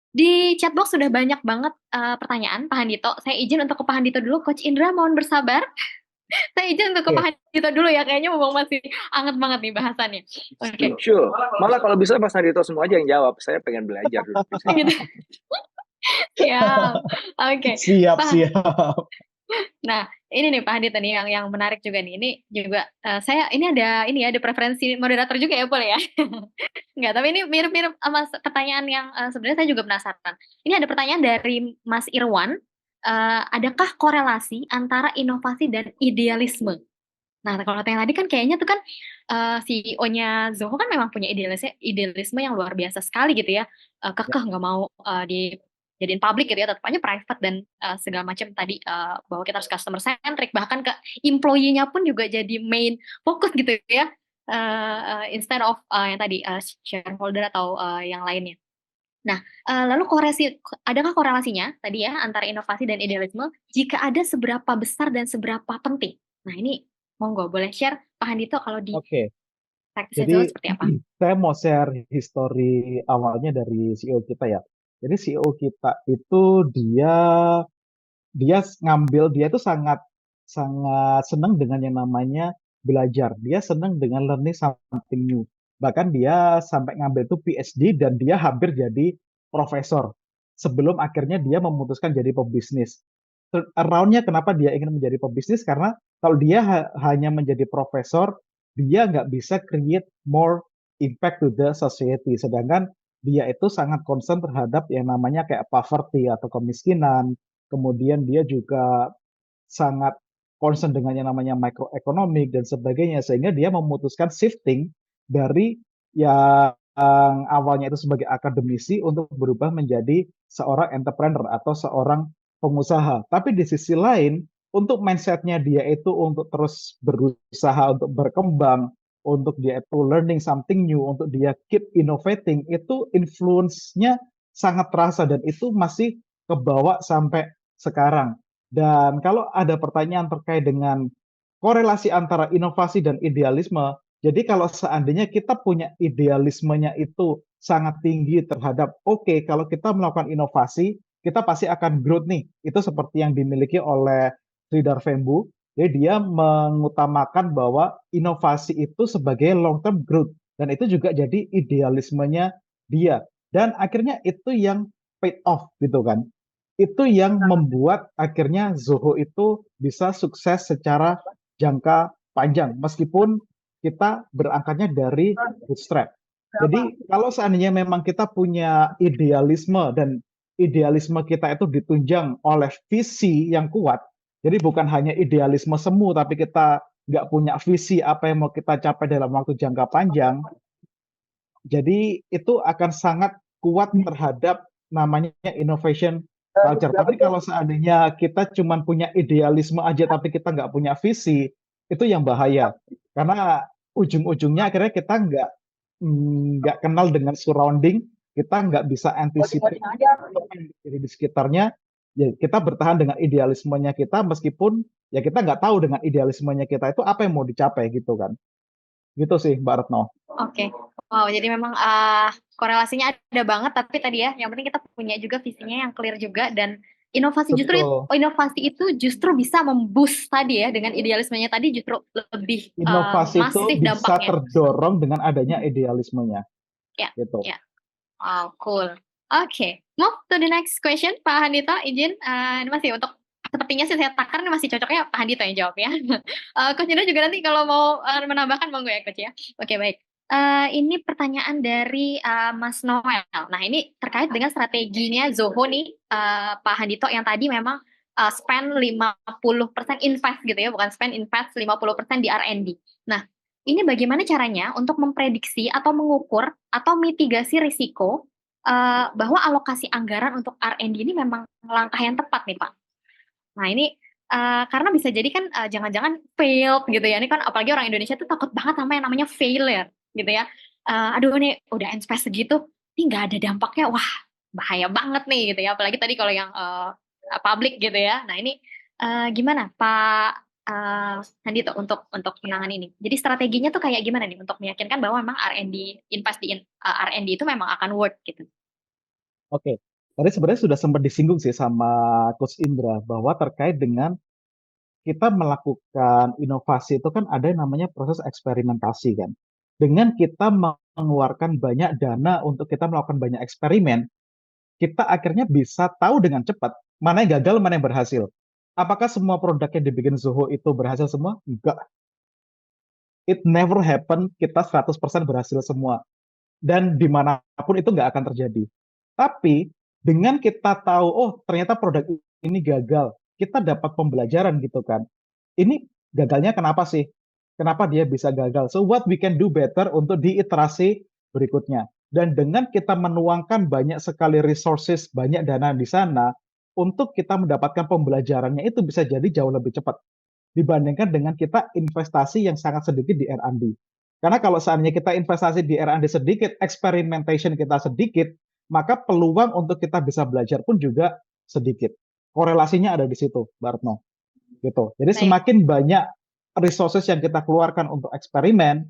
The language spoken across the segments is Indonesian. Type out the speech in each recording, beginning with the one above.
Di chatbox sudah banyak banget pertanyaan Pak Handito. Saya izin untuk ke Pak Handito dulu. Coach Indra mohon bersabar. Saya izin untuk ke Pak Oke, Handito dulu ya. Kayaknya memang masih hangat banget nih bahasannya. Oke. sure. Malah kalau bisa Mas Nadito semua aja yang jawab. Saya pengen belajar dulu di sini. Gitu. Siap. Oke. Siap, Pak. siap. Nah, ini nih Pak Handito nih yang menarik juga nih. Ini juga saya ini ada preferensi moderator juga ya boleh ya? Enggak, tapi ini mirip-mirip sama pertanyaan yang sebenarnya saya juga penasaran. Ini ada pertanyaan dari Mas Irwan, adakah korelasi antara inovasi dan idealisme? Nah, kalau yang tadi kan kayaknya tuh kan CEO-nya Zoho kan memang punya idealisme yang luar biasa sekali gitu ya. Ya, Kekeh nggak mau dijadiin public gitu ya, tetap aja private dan segala macam tadi bahwa kita harus customer centric, bahkan ke employee-nya pun juga jadi main fokus gitu ya. Instead of yang tadi shareholder atau yang lainnya. Nah, lalu adakah korelasinya tadi ya antara inovasi dan idealisme? Jika ada seberapa besar dan seberapa penting? Nah, ini monggo boleh share Pak Handito kalau di oke. practice Jadi Zoho seperti apa? saya mau share history awalnya dari CEO kita ya. Jadi CEO kita itu dia dia dia itu sangat sangat senang dengan yang namanya belajar. Dia senang dengan learning something new. Bahkan dia sampai ngambil itu PhD dan dia hampir jadi profesor sebelum akhirnya dia memutuskan jadi pebisnis. Around-nya kenapa dia ingin menjadi pebisnis? Karena kalau dia hanya menjadi profesor, dia nggak bisa create more impact to the society. Sedangkan dia itu sangat concern terhadap yang namanya kayak poverty atau kemiskinan. Kemudian dia juga sangat concern dengan yang namanya microeconomic dan sebagainya. Sehingga dia memutuskan shifting dari yang awalnya itu sebagai akademisi untuk berubah menjadi seorang entrepreneur atau seorang pengusaha. Tapi di sisi lain, untuk mindsetnya dia itu untuk terus berusaha untuk berkembang, untuk dia itu learning something new, untuk dia keep innovating, itu influence-nya sangat terasa dan itu masih kebawa sampai sekarang. Dan kalau ada pertanyaan terkait dengan korelasi antara inovasi dan idealisme, jadi kalau seandainya kita punya idealismenya itu sangat tinggi terhadap, oke, kalau kita melakukan inovasi, kita pasti akan growth nih. Itu seperti yang dimiliki oleh Sridhar Vembu. Jadi dia mengutamakan bahwa inovasi itu sebagai long term growth. Dan itu juga jadi idealismenya dia. Dan akhirnya itu yang paid off gitu kan. Itu yang membuat akhirnya Zoho itu bisa sukses secara jangka panjang. Meskipun kita berangkatnya dari bootstrap. Jadi kalau seandainya memang kita punya idealisme dan idealisme kita itu ditunjang oleh visi yang kuat, jadi bukan hanya idealisme semu, tapi kita nggak punya visi apa yang mau kita capai dalam waktu jangka panjang, jadi itu akan sangat kuat terhadap namanya innovation culture. Tapi kalau seandainya kita cuma punya idealisme aja tapi kita nggak punya visi, itu yang bahaya. Karena ujung-ujungnya akhirnya kita nggak kenal dengan surrounding, kita nggak bisa anticipate apa yang terjadi di sekitarnya. Ya, kita bertahan dengan idealismenya kita meskipun ya kita nggak tahu dengan idealismenya kita itu apa yang mau dicapai gitu kan. Gitu sih Mbak Retno. Oke. Wow, jadi memang korelasinya ada banget, tapi tadi ya, yang penting kita punya juga visinya yang clear juga dan Betul. inovasi itu justru bisa memboost tadi ya dengan idealismenya tadi justru lebih Inovasi itu masif bisa dampaknya. terdorong dengan adanya idealismenya Ya, gitu. ya. Wow, cool. Oke, move to the next question, Pak Handito. Izin, ini masih untuk sepertinya sih saya takar ini masih cocoknya Pak Handito yang jawab ya. Coach Indra juga nanti kalau mau menambahkan monggo ya Coach ya. Oke, baik. Ini pertanyaan dari Mas Noel. Nah, ini terkait dengan strateginya Zoho nih, Pak Handito yang tadi memang spend 50% invest gitu ya, bukan spend invest 50% di R&D. Nah, ini bagaimana caranya untuk memprediksi atau mengukur atau mitigasi risiko bahwa alokasi anggaran untuk R&D ini memang langkah yang tepat nih Pak. Nah ini karena bisa jadi kan jangan-jangan failed gitu ya. Ini kan apalagi orang Indonesia tuh takut banget sama yang namanya failure gitu ya. Aduh nih udah invest segitu, ini nggak ada dampaknya, wah bahaya banget nih gitu ya. Apalagi tadi kalau yang public gitu ya. Nah ini gimana Pak Handito untuk menangani ini? Jadi strateginya tuh kayak gimana nih untuk meyakinkan bahwa memang R&D invest di R&D itu memang akan work gitu. Oke. Tadi sebenarnya sudah sempat disinggung sih sama Coach Indra bahwa terkait dengan kita melakukan inovasi itu kan ada yang namanya proses eksperimentasi kan. Dengan kita mengeluarkan banyak dana untuk kita melakukan banyak eksperimen, kita akhirnya bisa tahu dengan cepat mana yang gagal, mana yang berhasil. Apakah semua produk yang dibikin Zoho itu berhasil semua? Enggak. It never happen kita 100% berhasil semua. Dan dimanapun itu nggak akan terjadi. Tapi dengan kita tahu, oh ternyata produk ini gagal, kita dapat pembelajaran gitu kan. Ini gagalnya kenapa sih? Kenapa dia bisa gagal? So what we can do better untuk di iterasi berikutnya. Dan dengan kita menuangkan banyak sekali resources, banyak dana di sana, untuk kita mendapatkan pembelajarannya itu bisa jadi jauh lebih cepat dibandingkan dengan kita investasi yang sangat sedikit di R&D. Karena kalau seandainya kita investasi di R&D sedikit, experimentation kita sedikit, maka peluang untuk kita bisa belajar pun juga sedikit. Korelasinya ada di situ, Mbak Retno. Gitu. Jadi Baik. semakin banyak resources yang kita keluarkan untuk eksperimen,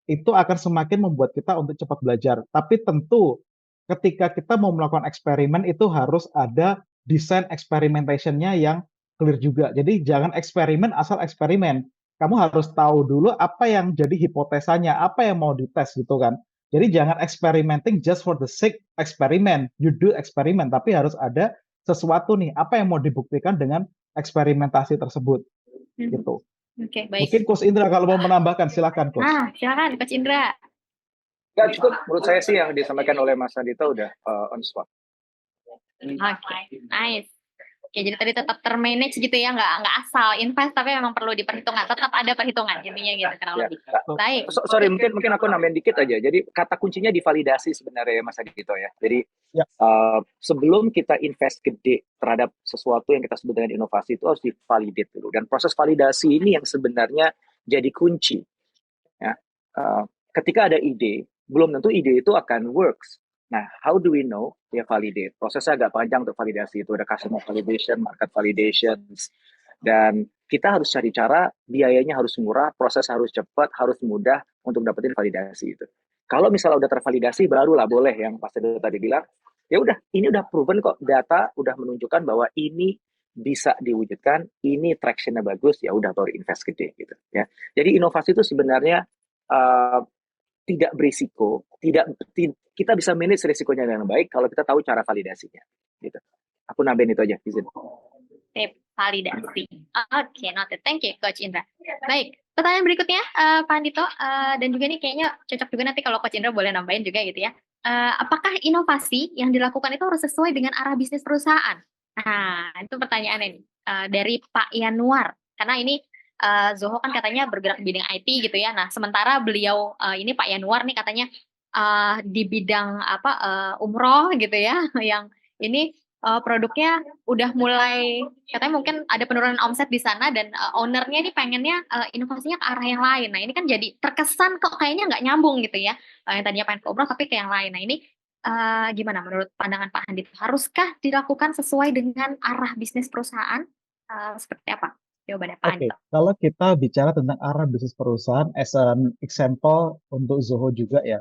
itu akan semakin membuat kita untuk cepat belajar. Tapi tentu ketika kita mau melakukan eksperimen itu harus ada desain experimentation-nya yang clear juga. Jadi jangan eksperimen asal eksperimen. Kamu harus tahu dulu apa yang jadi hipotesanya, apa yang mau dites gitu kan. Jadi jangan experimenting just for the sake eksperimen. You do eksperimen, tapi harus ada sesuatu nih, apa yang mau dibuktikan dengan eksperimentasi tersebut gitu. Oke, baik. Mungkin Coach Indra kalau mau menambahkan silakan Coach. Silakan Coach Indra. Ya cukup, menurut saya sih yang disampaikan oleh Mas Adita udah on spot. Oke, nice. Oke, jadi tadi tetap termanage gitu ya, nggak asal invest, tapi memang perlu diperhitungkan, tetap ada perhitungan intinya gitu kurang Ya. lebih. Baik. Sorry, mungkin aku nambahin dikit aja. Jadi kata kuncinya di validasi sebenarnya Mas Adito ya. Jadi Ya. sebelum kita invest gede terhadap sesuatu yang kita sebut dengan inovasi itu harus divalidate dulu. Dan proses validasi ini yang sebenarnya jadi kunci. Ya. Ketika ada ide, belum tentu ide itu akan works. Nah, how do we know dia validate? Prosesnya agak panjang untuk validasi. Itu ada customer validation, market validations, dan kita harus cari cara, biayanya harus murah, proses harus cepat, harus mudah untuk dapetin validasi itu. Kalau misalnya udah tervalidasi, barulah boleh yang Pak Sedo tadi bilang, ya udah, ini udah proven kok, data udah menunjukkan bahwa ini bisa diwujudkan, ini tractionnya bagus, ya udah baru invest gede gitu ya. Jadi inovasi itu sebenarnya tidak berisiko, kita bisa manage risikonya dengan baik kalau kita tahu cara validasinya. Gitu. Aku nambahin itu aja, izin. Validasi. Oke, noted. Thank you, Coach Indra. Baik, pertanyaan berikutnya, Pak Andito, dan juga ini kayaknya cocok juga nanti kalau Coach Indra boleh nambahin juga gitu ya. Apakah inovasi yang dilakukan itu harus sesuai dengan arah bisnis perusahaan? Nah, itu pertanyaannya nih, dari Pak Yanuar. Karena ini Zoho kan katanya bergerak di bidang IT gitu ya. Nah, sementara beliau ini Pak Yanuar nih katanya di bidang umroh gitu ya, yang ini produknya udah mulai katanya mungkin ada penurunan omset di sana dan ownernya ini pengennya inovasinya ke arah yang lain. Nah, ini kan jadi terkesan kok kayaknya nggak nyambung gitu ya. Yang tadinya pengen ke umroh tapi ke yang lain. Nah, ini gimana menurut pandangan Pak Handit? Haruskah dilakukan sesuai dengan arah bisnis perusahaan? Seperti apa? Jawabannya Pak Oke, Andito. kalau kita bicara tentang arah bisnis perusahaan, as an example untuk Zoho juga ya.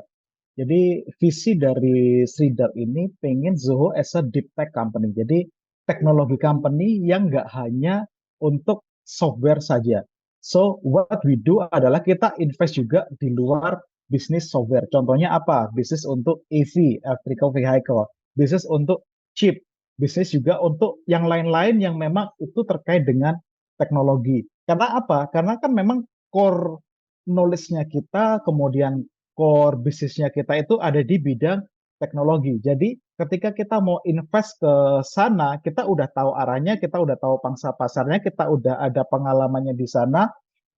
Jadi visi dari Sridhar ini pengen Zoho as a deep tech company. Jadi teknologi company yang nggak hanya untuk software saja. So what we do adalah kita invest juga di luar bisnis software. Contohnya apa? Bisnis untuk EV, electrical vehicle. Bisnis untuk chip. Bisnis juga untuk yang lain-lain yang memang itu terkait dengan teknologi. Karena apa? Karena kan memang core knowledge-nya kita, kemudian core bisnisnya kita itu ada di bidang teknologi. Jadi ketika kita mau invest ke sana, kita udah tahu arahnya, kita udah tahu pangsa pasarnya, kita udah ada pengalamannya di sana,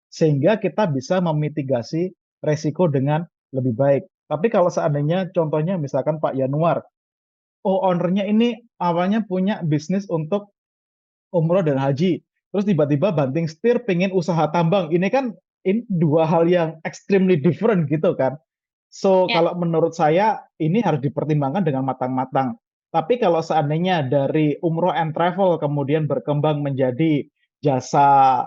sehingga kita bisa memitigasi resiko dengan lebih baik. Tapi kalau seandainya contohnya misalkan Pak Yanuar, ownernya ini awalnya punya bisnis untuk umroh dan haji, terus tiba-tiba banting setir pengen usaha tambang. Ini kan dua hal yang extremely different gitu kan. So Ya. kalau menurut saya ini harus dipertimbangkan dengan matang-matang. Tapi kalau seandainya dari umroh and travel kemudian berkembang menjadi jasa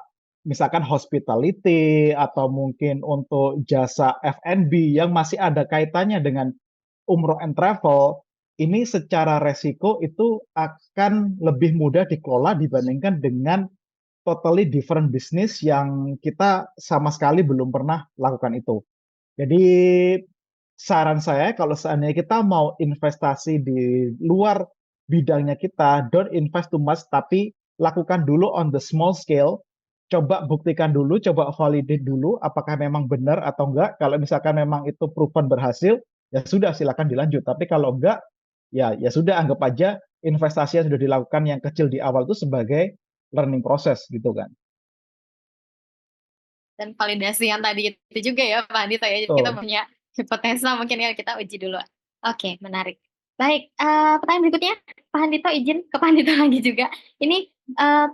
misalkan hospitality atau mungkin untuk jasa F&B yang masih ada kaitannya dengan umroh and travel, ini secara resiko itu akan lebih mudah dikelola dibandingkan dengan totally different business yang kita sama sekali belum pernah lakukan itu. Jadi saran saya kalau seandainya kita mau investasi di luar bidangnya kita, don't invest too much, tapi lakukan dulu on the small scale. Coba buktikan dulu, coba validate dulu apakah memang benar atau enggak. Kalau misalkan memang itu proven berhasil, ya sudah silakan dilanjut. Tapi kalau enggak, ya sudah anggap aja investasi yang sudah dilakukan yang kecil di awal itu sebagai learning process gitu kan. Dan validasi yang tadi itu juga ya Pak Andito ya. Jadi kita Tuh. punya hipotesa mungkin ya kita uji dulu. Oke, menarik. Baik, pertanyaan berikutnya Pak Andito izin ke Pak Andito lagi juga. Ini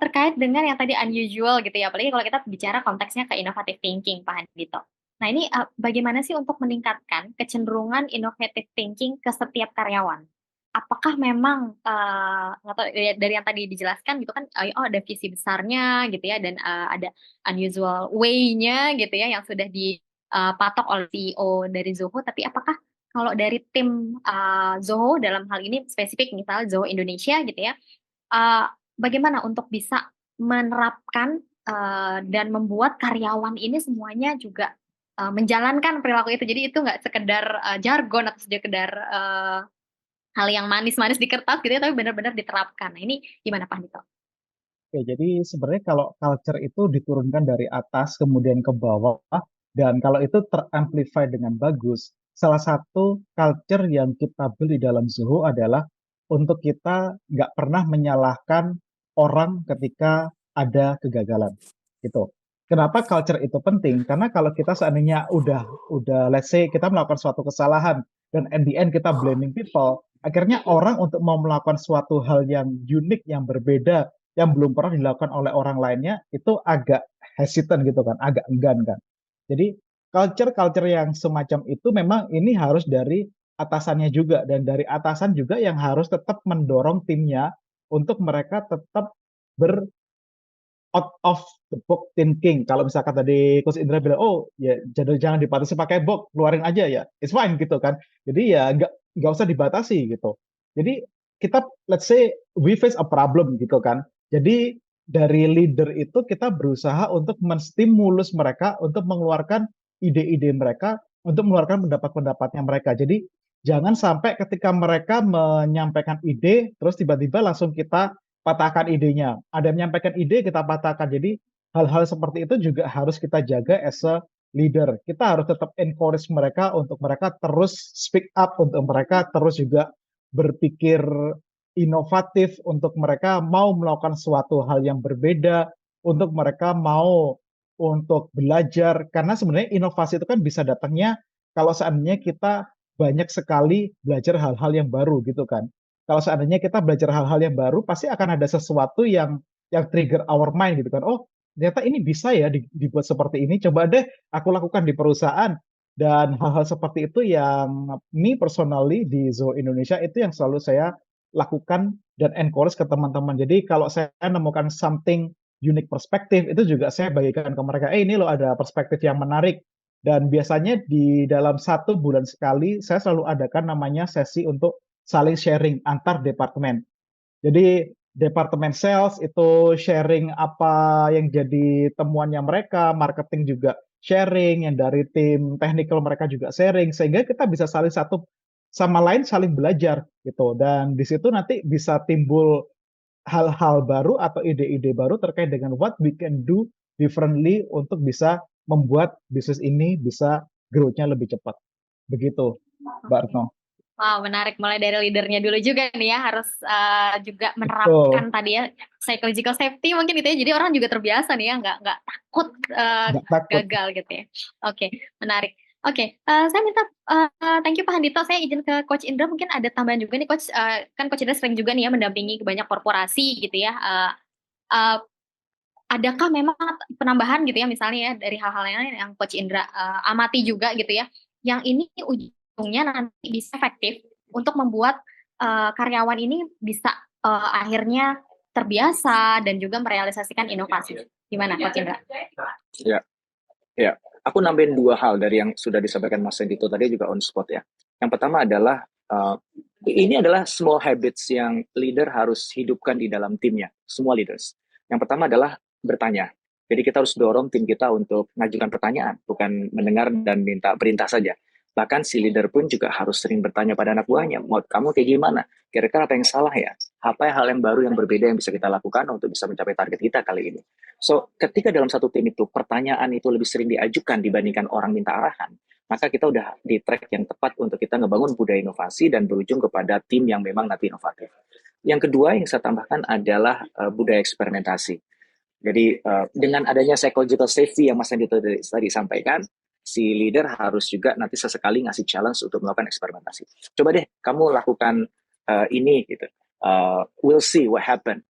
terkait dengan yang tadi unusual gitu ya. Apalagi kalau kita bicara konteksnya ke innovative thinking Pak Andito. Nah ini bagaimana sih untuk meningkatkan kecenderungan innovative thinking ke setiap karyawan? Apakah memang nggak tahu dari yang tadi dijelaskan gitu kan, oh ada visi besarnya gitu ya dan ada unusual way-nya gitu ya yang sudah dipatok oleh CEO dari Zoho. Tapi apakah kalau dari tim Zoho dalam hal ini spesifik misalnya Zoho Indonesia gitu ya, uh, bagaimana untuk bisa menerapkan dan membuat karyawan ini semuanya juga menjalankan perilaku itu. Jadi itu nggak sekedar jargon atau sekedar hal yang manis-manis di kertas gitu ya, tapi benar-benar diterapkan. Nah ini gimana Pak Dito? Oke, jadi sebenarnya kalau culture itu diturunkan dari atas kemudian ke bawah, dan kalau itu teramplify dengan bagus, salah satu culture yang kita build di dalam Zoho adalah untuk kita nggak pernah menyalahkan orang ketika ada kegagalan, gitu. Kenapa culture itu penting? Karena kalau kita seandainya udah, let's say kita melakukan suatu kesalahan dan at the end kita blaming people, akhirnya orang untuk mau melakukan suatu hal yang unik, yang berbeda, yang belum pernah dilakukan oleh orang lainnya itu agak hesitant gitu kan, agak enggan kan. Jadi culture-culture yang semacam itu memang ini harus dari atasannya juga dan dari atasan juga yang harus tetap mendorong timnya untuk mereka tetap ber out of the box thinking. Kalau misalkan tadi Coach Indra bilang, oh ya jangan dibatasi pakai box, keluarin aja ya, it's fine gitu kan. Jadi ya nggak usah dibatasi gitu. Jadi kita let's say we face a problem gitu kan. Jadi dari leader itu kita berusaha untuk menstimulus mereka untuk mengeluarkan ide-ide mereka, untuk mengeluarkan pendapat-pendapatnya mereka. Jadi jangan sampai ketika mereka menyampaikan ide, terus tiba-tiba langsung kita patahkan idenya. Ada yang menyampaikan ide, kita patahkan. Jadi hal-hal seperti itu juga harus kita jaga as a leader. Kita harus tetap encourage mereka untuk mereka terus speak up, untuk mereka terus juga berpikir inovatif, untuk mereka mau melakukan suatu hal yang berbeda, untuk mereka mau untuk belajar. Karena sebenarnya inovasi itu kan bisa datangnya kalau seandainya kita banyak sekali belajar hal-hal yang baru gitu kan. Kalau seandainya kita belajar hal-hal yang baru, pasti akan ada sesuatu yang trigger our mind gitu kan. Oh, ternyata ini bisa ya dibuat seperti ini. Coba deh aku lakukan di perusahaan. Dan hal-hal seperti itu yang me personally di Zoho Indonesia itu yang selalu saya lakukan dan encourage ke teman-teman. Jadi kalau saya nemukan something unique perspektif, itu juga saya bagikan ke mereka. Ini loh ada perspektif yang menarik. Dan biasanya di dalam 1 bulan sekali, saya selalu adakan namanya sesi untuk saling sharing antar departemen. Jadi departemen sales itu sharing apa yang jadi temuannya mereka, marketing juga sharing, yang dari tim technical mereka juga sharing, sehingga kita bisa saling satu sama lain saling belajar gitu. Dan di situ nanti bisa timbul hal-hal baru atau ide-ide baru terkait dengan what we can do differently untuk bisa membuat bisnis ini bisa growth-nya lebih cepat. Begitu, Mbak Oke. Retno. Wow, menarik. Mulai dari leadernya dulu juga nih ya, harus juga Betul, menerapkan tadi ya psychological safety mungkin gitu ya. Jadi orang juga terbiasa nih ya, nggak takut nggak takut. gagal gitu ya. Oke, menarik. Oke, saya minta thank you Pak Handito. Saya izin ke Coach Indra, mungkin ada tambahan juga nih Coach. Kan Coach Indra sering juga nih ya mendampingi banyak korporasi gitu ya. Uh, adakah memang penambahan gitu ya misalnya ya dari hal-hal yang Coach Indra amati juga gitu ya, yang ini ujungnya nanti bisa efektif untuk membuat karyawan ini bisa akhirnya terbiasa dan juga merealisasikan inovasi. Gimana Coach Indra? Ya, ya. Aku nambahin 2 hal dari yang sudah disampaikan Mas Sendito tadi juga on spot ya. Yang pertama adalah Ini adalah small habits yang leader harus hidupkan di dalam timnya, semua leaders. Yang pertama adalah bertanya. Jadi kita harus dorong tim kita untuk mengajukan pertanyaan, bukan mendengar dan minta perintah saja. Bahkan si leader pun juga harus sering bertanya pada anak buahnya, mau kamu kayak gimana? Kira-kira apa yang salah ya? Apa hal yang baru yang berbeda yang bisa kita lakukan untuk bisa mencapai target kita kali ini? So, ketika dalam satu tim itu pertanyaan itu lebih sering diajukan dibandingkan orang minta arahan, maka kita udah di track yang tepat untuk kita ngebangun budaya inovasi dan berujung kepada tim yang memang nanti inovatif. Yang kedua yang saya tambahkan adalah budaya eksperimentasi. Jadi dengan adanya psychological safety yang Mas Andi tadi sampaikan, si leader harus juga nanti sesekali ngasih challenge untuk melakukan eksperimentasi. Coba deh kamu lakukan ini gitu. We'll see what happen.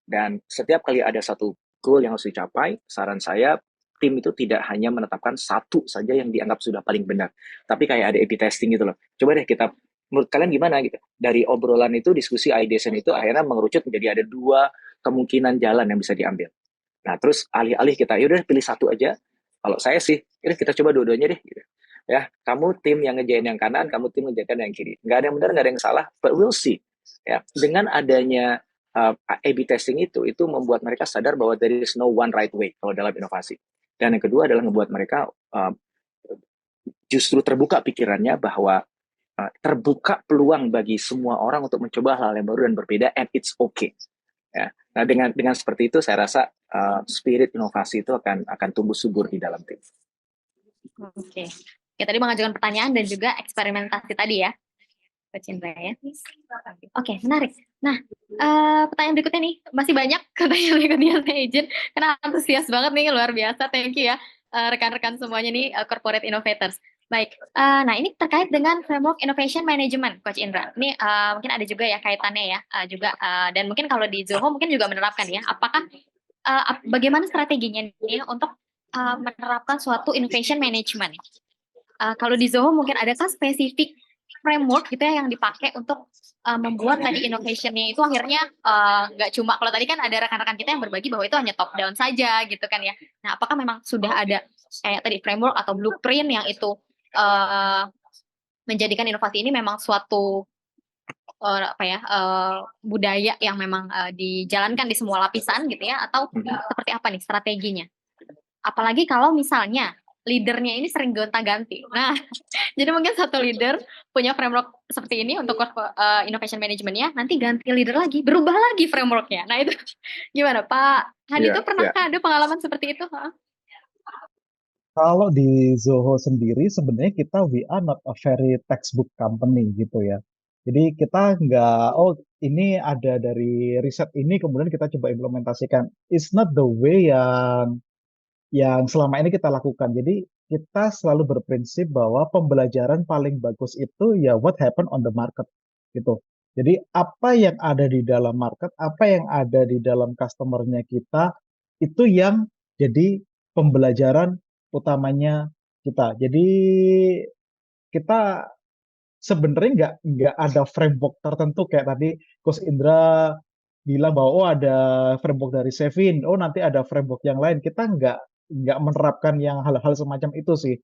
Dan setiap kali ada satu goal yang harus dicapai, saran saya tim itu tidak hanya menetapkan satu saja yang dianggap sudah paling benar, tapi kayak ada A/B testing gitu loh. Coba deh kita, menurut kalian gimana gitu? Dari obrolan itu, diskusi ideation itu akhirnya mengerucut menjadi ada dua kemungkinan jalan yang bisa diambil. Nah, terus alih-alih kita, yaudah pilih satu aja. Kalau saya sih, yaudah kita coba dua-duanya deh. Gitu. Ya, kamu tim yang ngejain yang kanan, kamu tim ngejain yang kiri. Nggak ada yang benar, nggak ada yang salah, but we'll see. Ya, dengan adanya A/B testing itu membuat mereka sadar bahwa there is no one right way kalau dalam inovasi. Dan yang kedua adalah membuat mereka justru terbuka pikirannya bahwa terbuka peluang bagi semua orang untuk mencoba hal yang baru dan berbeda, and it's okay. Ya. Nah, dengan seperti itu saya rasa spirit inovasi itu akan tumbuh subur di dalam tim. Oke. Ya, tadi mengajukan pertanyaan dan juga eksperimentasi tadi ya, Coach Indra ya. Oke, menarik. Nah, pertanyaan berikutnya nih, masih banyak pertanyaan berikutnya saya izin, karena antusias banget nih, luar biasa. Thank you ya, rekan-rekan semuanya nih, corporate innovators. Baik, nah ini terkait dengan framework innovation management, Coach Indra. Ini mungkin ada juga ya kaitannya ya, juga dan mungkin kalau di Zoho mungkin juga menerapkan ya. Apakah bagaimana strateginya nih untuk menerapkan suatu innovation management? Kalau di Zoho mungkin adakah spesifik framework gitu ya yang dipakai untuk membuat tadi innovation-nya itu akhirnya nggak cuma, kalau tadi kan ada rekan-rekan kita yang berbagi bahwa itu hanya top down saja gitu kan ya. Nah, apakah memang sudah ada kayak tadi framework atau blueprint yang itu menjadikan inovasi ini memang suatu budaya yang memang dijalankan di semua lapisan gitu ya, atau seperti apa nih strateginya? Apalagi kalau misalnya leadernya ini sering gonta-ganti. Nah, jadi mungkin satu leader punya framework seperti ini untuk innovation management-nya, nanti ganti leader lagi, berubah lagi framework-nya. Nah, itu gimana Pak Hadi, itu pernahkah ada pengalaman seperti itu? Kalau di Zoho sendiri sebenarnya kita we are not a very textbook company gitu ya. Jadi kita nggak, oh ini ada dari riset ini kemudian kita coba implementasikan. It's not the way yang selama ini kita lakukan. Jadi kita selalu berprinsip bahwa pembelajaran paling bagus itu ya what happen on the market gitu. Jadi apa yang ada di dalam market, apa yang ada di dalam customernya kita itu yang jadi pembelajaran utamanya kita. Jadi kita sebenarnya nggak ada framework tertentu kayak tadi Coach Indra bilang bahwa oh ada framework dari Sevin, oh nanti ada framework yang lain. Kita nggak menerapkan yang hal-hal semacam itu sih.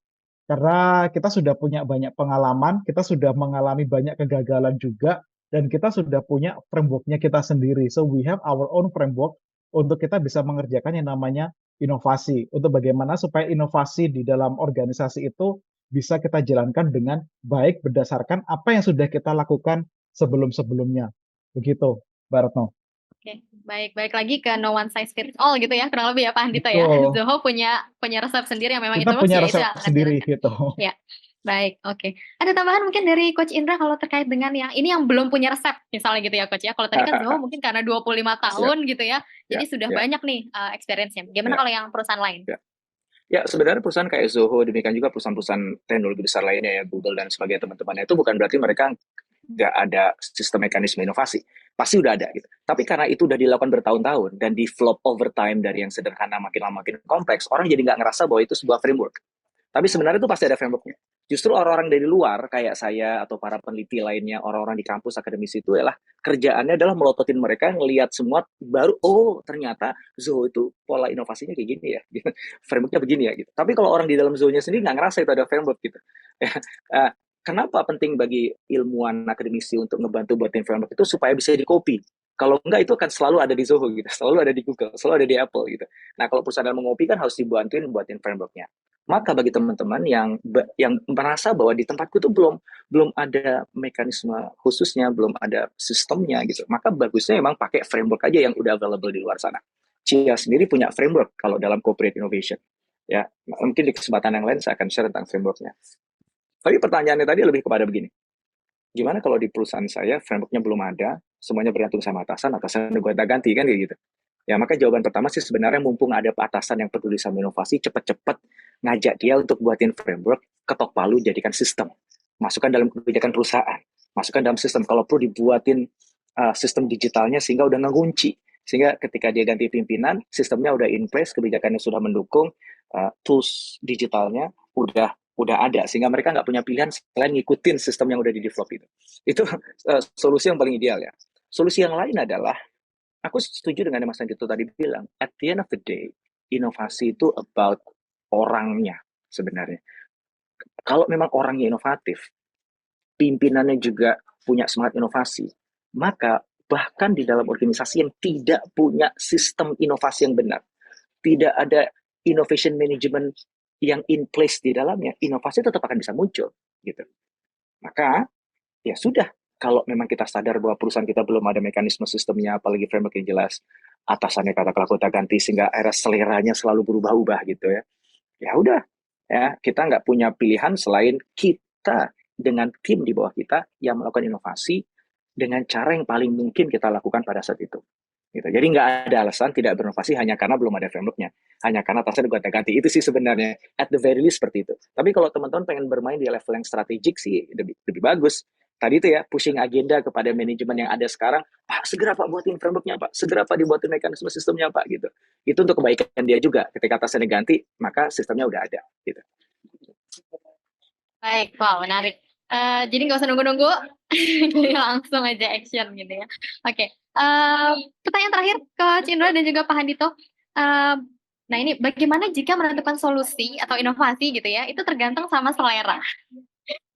Karena kita sudah punya banyak pengalaman, kita sudah mengalami banyak kegagalan juga, dan kita sudah punya frameworknya kita sendiri. So we have our own framework untuk kita bisa mengerjakan yang namanya inovasi. Untuk bagaimana supaya inovasi di dalam organisasi itu bisa kita jalankan dengan baik berdasarkan apa yang sudah kita lakukan sebelum-sebelumnya. Begitu, Mbak Retno. Oke, baik lagi ke no one size fits all gitu ya, kurang lebih ya Pak Andito ya. Zoho punya resep sendiri yang memang kita itu punya ya, resep sendiri gitu. Ya, baik, oke. Ada tambahan mungkin dari Coach Indra kalau terkait dengan yang ini yang belum punya resep misalnya gitu ya Coach ya. Kalau tadi kan Zoho mungkin karena 25 tahun gitu ya, jadi sudah banyak nih experience-nya. Gimana kalau yang perusahaan lain? Ya, sebenarnya perusahaan kayak Zoho, demikian juga perusahaan-perusahaan teknologi besar lainnya ya, Google dan sebagainya teman-temannya, itu bukan berarti mereka nggak ada sistem mekanisme inovasi. Pasti udah ada gitu. Tapi karena itu udah dilakukan bertahun-tahun dan develop over time dari yang sederhana makin lama makin kompleks, orang jadi nggak ngerasa bahwa itu sebuah framework. Tapi sebenarnya itu pasti ada frameworknya. Justru orang-orang dari luar kayak saya atau para peneliti lainnya, orang-orang di kampus akademisi itu adalah kerjaannya adalah melototin mereka, ngelihat semua baru, oh ternyata Zoho itu pola inovasinya kayak gini ya, frameworknya begini ya gitu. Tapi kalau orang di dalam Zoho-nya sendiri nggak ngerasa itu ada framework gitu. kenapa penting bagi ilmuwan akademisi untuk ngebantu buatin framework itu supaya bisa di-copy. Kalau enggak itu akan selalu ada di Zoho gitu, selalu ada di Google, selalu ada di Apple gitu. Nah, kalau perusahaan mau ngopi kan harus dibantuin buatin frameworknya. Maka bagi teman-teman yang merasa bahwa di tempatku tuh belum ada mekanisme khususnya, belum ada sistemnya gitu, maka bagusnya memang pakai framework aja yang udah available di luar sana. Chia sendiri punya framework kalau dalam corporate innovation. Ya, mungkin di kesempatan yang lain saya akan share tentang frameworknya. Tapi pertanyaannya tadi lebih kepada begini. Gimana kalau di perusahaan saya frameworknya belum ada, semuanya bergantung sama atasan gue ganti kan kayak gitu. Ya, maka jawaban pertama sih sebenarnya mumpung ada atasan yang peduli sama inovasi, cepet-cepet ngajak dia untuk buatin framework, ketok palu, jadikan sistem. Masukkan dalam kebijakan perusahaan. Masukkan dalam sistem. Kalau perlu dibuatin sistem digitalnya sehingga udah ngunci. Sehingga ketika dia ganti pimpinan, sistemnya udah in place, kebijakannya sudah mendukung, tools digitalnya udah ada, sehingga mereka nggak punya pilihan selain ngikutin sistem yang udah di-develop itu. Itu solusi yang paling ideal ya. Solusi yang lain adalah, aku setuju dengan yang Mas Anggito tadi bilang, at the end of the day, inovasi itu about orangnya sebenarnya. Kalau memang orangnya inovatif, pimpinannya juga punya semangat inovasi, maka bahkan di dalam organisasi yang tidak punya sistem inovasi yang benar, tidak ada innovation management yang in place di dalamnya, inovasi tetap akan bisa muncul gitu. Maka ya sudah, kalau memang kita sadar bahwa perusahaan kita belum ada mekanisme sistemnya, apalagi framework yang jelas, atasannya katakanlah gonta ganti sehingga era seleranya selalu berubah-ubah gitu ya. Ya udah, ya kita nggak punya pilihan selain kita dengan tim di bawah kita yang melakukan inovasi dengan cara yang paling mungkin kita lakukan pada saat itu. Gitu. Jadi nggak ada alasan tidak berinovasi hanya karena belum ada frameworknya, hanya karena tasnya gonta-ganti. Itu sih sebenarnya at the very least seperti itu. Tapi kalau teman-teman pengen bermain di level yang strategik sih lebih bagus. Tadi itu ya pushing agenda kepada manajemen yang ada sekarang, Pak segera Pak buatin frameworknya Pak, segera Pak dibuatin mekanisme sistemnya Pak gitu. Itu untuk kebaikan dia juga. Ketika tasnya diganti, maka sistemnya udah ada gitu. Baik, wow, menarik. Jadi nggak usah nunggu-nunggu, jadi langsung aja action gitu ya. Oke, pertanyaan terakhir ke Cindra dan juga Pak Handito. Nah ini bagaimana jika menentukan solusi atau inovasi gitu ya, itu tergantung sama selera.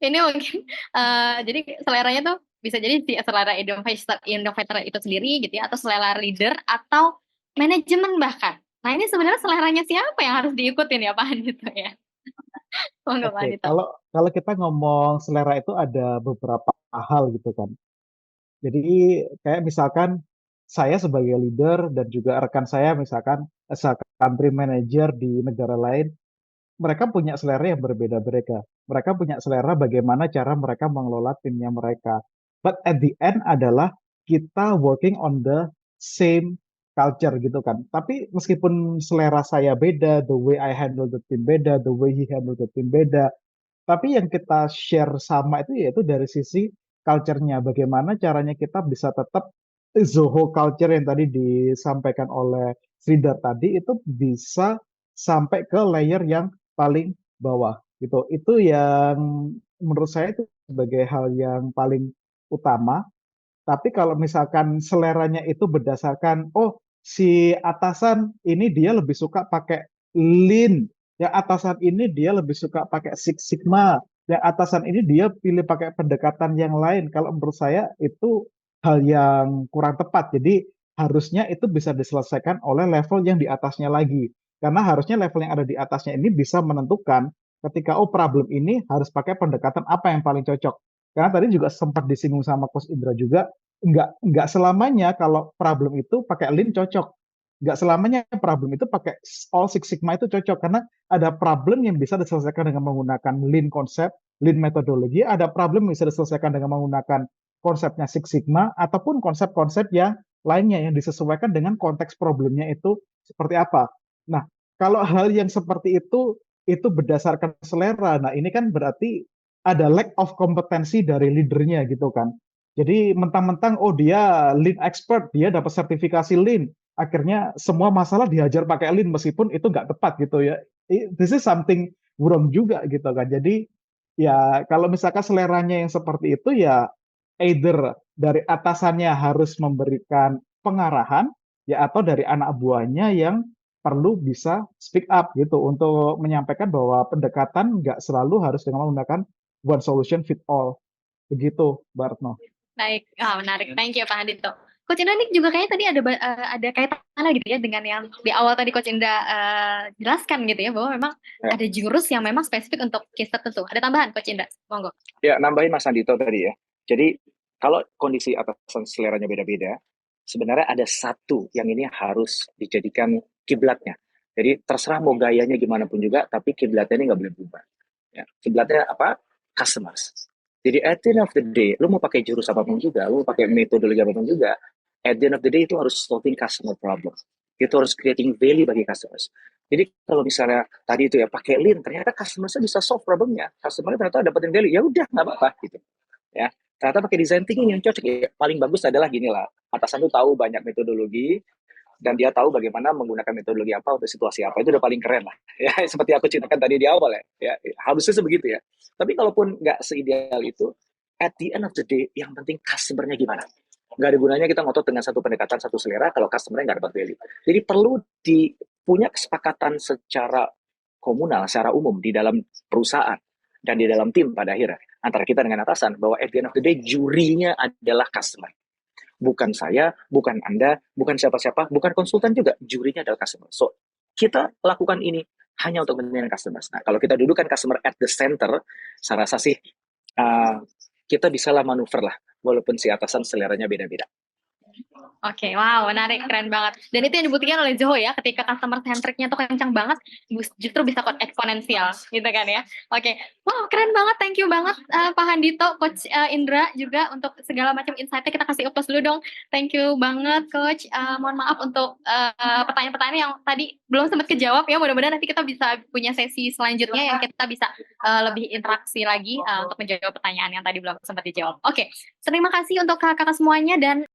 Ini mungkin, jadi seleranya tuh bisa jadi si selera innovator itu sendiri gitu ya, atau selera leader atau manajemen bahkan. Nah ini sebenarnya seleranya siapa yang harus diikutin ya Pak Handito ya? Monggo Pak Oke, Handito. kalau kita ngomong selera itu ada beberapa hal gitu kan. Jadi kayak misalkan saya sebagai leader dan juga rekan saya misalkan as a country manager di negara lain, mereka punya selera yang berbeda-beda. Mereka punya selera bagaimana cara mereka mengelola timnya mereka. But at the end adalah kita working on the same culture gitu kan. Tapi meskipun selera saya beda, the way I handle the team beda, the way he handle the team beda, tapi yang kita share sama itu yaitu dari sisi culture-nya. Bagaimana caranya kita bisa tetap Zoho culture yang tadi disampaikan oleh Sridhar tadi itu bisa sampai ke layer yang paling bawah gitu. Itu yang menurut saya itu sebagai hal yang paling utama. Tapi kalau misalkan seleranya itu berdasarkan, oh si atasan ini dia lebih suka pakai lean, ya atasan ini dia lebih suka pakai Six Sigma, ya atasan ini dia pilih pakai pendekatan yang lain. Kalau menurut saya itu hal yang kurang tepat. Jadi harusnya itu bisa diselesaikan oleh level yang di atasnya lagi. Karena harusnya level yang ada di atasnya ini bisa menentukan ketika oh problem ini harus pakai pendekatan apa yang paling cocok. Karena tadi juga sempat disinggung sama Coach Indra juga, nggak selamanya kalau problem itu pakai lean cocok. Nggak selamanya problem itu pakai all Six Sigma itu cocok karena ada problem yang bisa diselesaikan dengan menggunakan lean konsep, lean metodologi, ada problem yang bisa diselesaikan dengan menggunakan konsepnya Six Sigma ataupun konsep-konsep yang lainnya yang disesuaikan dengan konteks problemnya itu seperti apa. Nah, kalau hal yang seperti itu berdasarkan selera. Nah, ini kan berarti ada lack of kompetensi dari leadernya gitu kan. Jadi mentang-mentang oh dia lean expert, dia dapat sertifikasi lean, akhirnya semua masalah dihajar pakai lean meskipun itu nggak tepat gitu ya. This is something wrong juga gitu kan. Jadi ya kalau misalkan seleranya yang seperti itu ya either dari atasannya harus memberikan pengarahan ya atau dari anak buahnya yang perlu bisa speak up gitu untuk menyampaikan bahwa pendekatan nggak selalu harus dengan menggunakan one solution fit all. Begitu, Mbak Retno. Baik, menarik. Thank you Pak Handito. Coach Indra ini juga kayaknya tadi ada kaitannya gitu ya dengan yang di awal tadi Coach Indra jelaskan gitu ya, bahwa memang Ya. ada jurus yang memang spesifik untuk case tertentu. Ada tambahan Coach Indra? Monggo. Ya, nambahin Mas Andito tadi ya. Jadi kalau kondisi atasan seleranya beda-beda, sebenarnya ada satu yang ini harus dijadikan kiblatnya. Jadi terserah mau gayanya gimana pun juga, tapi kiblatnya ini nggak boleh berubah. Ya, kiblatnya apa? Customers. Jadi at the end of the day, lu mau pakai jurus apapun juga, lu mau pakai metodologi apapun juga, at the end of the day itu harus solving customer problem. Itu harus creating value bagi customers. Jadi kalau misalnya tadi itu ya pakai lean, ternyata customer-nya bisa solve problemnya. Customer-nya ternyata dapetin value, ya udah nggak apa-apa gitu. Ya, ternyata pakai design thinking yang cocok ya. Paling bagus adalah gini lah, atasan tuh tahu banyak metodologi dan dia tahu bagaimana menggunakan metodologi apa untuk situasi apa. Itu udah paling keren lah. Ya, seperti aku ceritakan tadi di awal ya. Harusnya sebegitu ya. Tapi kalaupun nggak seideal itu, at the end of the day, yang penting customer-nya gimana. Nggak ada gunanya kita ngotot dengan satu pendekatan, satu selera, kalau customer-nya nggak dapat value. Jadi perlu punya kesepakatan secara komunal, secara umum di dalam perusahaan dan di dalam tim pada akhirnya antara kita dengan atasan bahwa at the end of the day jurinya adalah customer. Bukan saya, bukan Anda, bukan siapa-siapa, bukan konsultan juga, jurinya adalah customer. So, kita lakukan ini hanya untuk kepentingan customer. Nah, kalau kita dudukkan customer at the center, saya rasa sih kita bisalah manuver lah, walaupun si atasan seleranya beda-beda. Oke, wow, menarik, keren banget. Dan itu yang dibuktikan oleh Zoho ya, ketika customer centric-nya tuh kencang banget, justru bisa eksponensial, gitu kan ya. Oke, wow, keren banget, thank you banget Pak Handito, Coach Indra juga untuk segala macam insight-nya. Kita kasih applause dulu dong. Thank you banget, Coach. Mohon maaf untuk pertanyaan-pertanyaan yang tadi belum sempat kejawab ya. Mudah-mudahan nanti kita bisa punya sesi selanjutnya yang kita bisa lebih interaksi lagi untuk menjawab pertanyaan yang tadi belum sempat dijawab. Oke, terima kasih untuk kakak-kakak semuanya dan